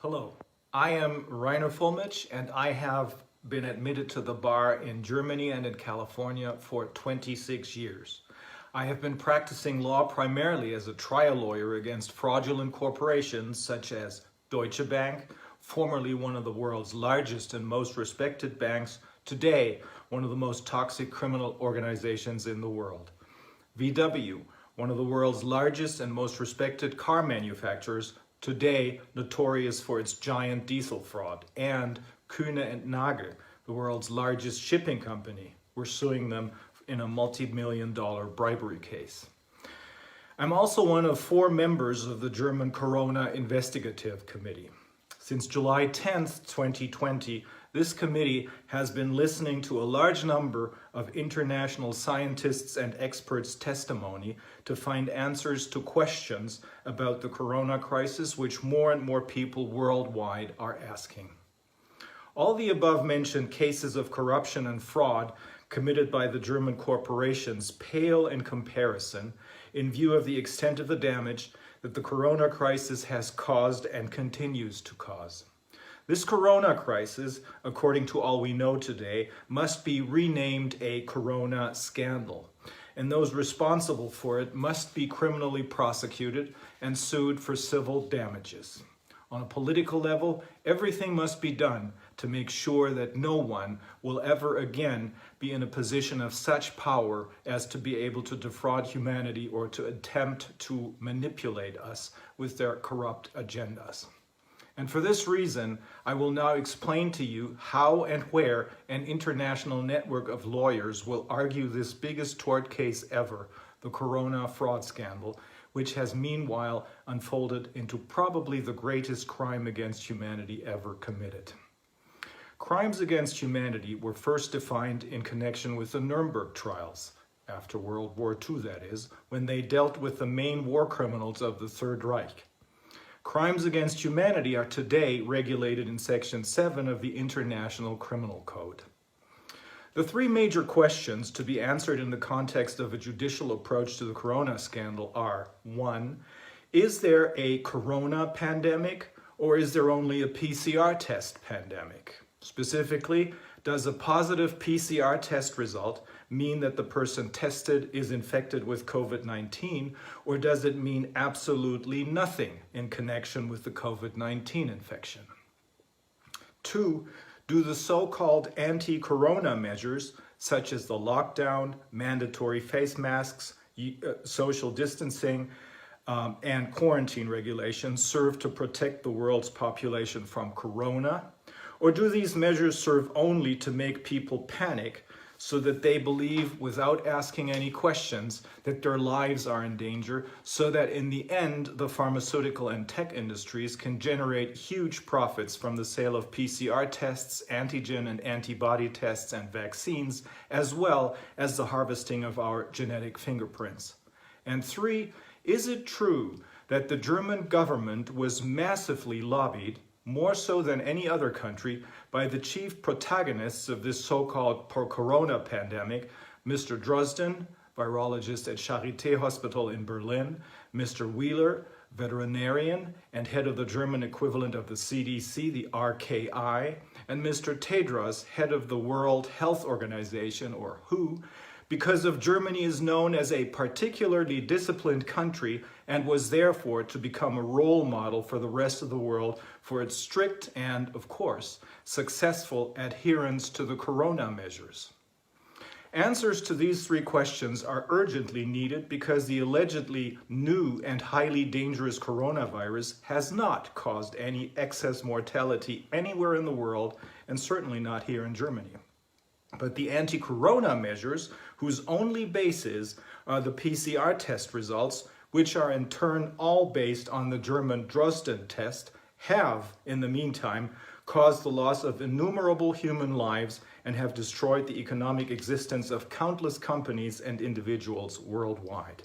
Hello, I am Rainer Fولmيتش and I have been admitted to the bar in Germany and in California for 26 years. I have been practicing law primarily as a trial lawyer against fraudulent corporations such as Deutsche Bank, formerly one of the world's largest and most respected banks, today one of the most toxic criminal organizations in the world. VW, one of the world's largest and most respected car manufacturers, today notorious for its giant diesel fraud, and Kuehne and Nagel, the world's largest shipping company. We're suing them in a multi-million-dollar bribery case. I'm also one of 4 members of the German Corona Investigative Committee. Since July 10th, 2020, this committee has been listening to a large number of international scientists and experts' testimony to find answers to questions about the corona crisis, which more and more people worldwide are asking. All the above-mentioned cases of corruption and fraud committed by the German corporations pale in comparison in view of the extent of the damage that the corona crisis has caused and continues to cause. This corona crisis, according to all we know today, must be renamed a corona scandal, and those responsible for it must be criminally prosecuted and sued for civil damages. On a political level, everything must be done to make sure that no one will ever again be in a position of such power as to be able to defraud humanity or to attempt to manipulate us with their corrupt agendas. And for this reason, I will now explain to you how and where an international network of lawyers will argue this biggest tort case ever, the corona fraud scandal, which has meanwhile unfolded into probably the greatest crime against humanity ever committed. Crimes against humanity were first defined in connection with the Nuremberg trials, after World War II that is, when they dealt with the main war criminals of the Third Reich. Crimes against humanity are today regulated in Section 7 of the International Criminal Code. The 3 major questions to be answered in the context of a judicial approach to the corona scandal are: 1. Is there a corona pandemic, or is there only a PCR test pandemic? Specifically, does a positive PCR test result mean that the person tested is infected with COVID-19, or does it mean absolutely nothing in connection with the COVID-19 infection? 2. Do the so-called anti-corona measures, such as the lockdown, mandatory face masks, social distancing, and quarantine regulations serve to protect the world's population from corona? Or do these measures serve only to make people panic so that they believe, without asking any questions, that their lives are in danger, so that in the end, the pharmaceutical and tech industries can generate huge profits from the sale of PCR tests, antigen and antibody tests, and vaccines, as well as the harvesting of our genetic fingerprints? And 3, is it true that the German government was massively lobbied, more so than any other country, by the chief protagonists of this so-called corona pandemic, Mr. Drosten, virologist at Charité Hospital in Berlin, Mr. Wheeler, veterinarian and head of the German equivalent of the CDC, the RKI, and Mr. Tedros, head of the World Health Organization, or WHO, because of Germany is known as a particularly disciplined country and was therefore to become a role model for the rest of the world for its strict and, of course, successful adherence to the corona measures. Answers to these 3 questions are urgently needed because the allegedly new and highly dangerous coronavirus has not caused any excess mortality anywhere in the world, and certainly not here in Germany. But the anti-corona measures, whose only basis are the PCR test results, which are in turn all based on the German Drosten test, have, in the meantime, caused the loss of innumerable human lives and have destroyed the economic existence of countless companies and individuals worldwide.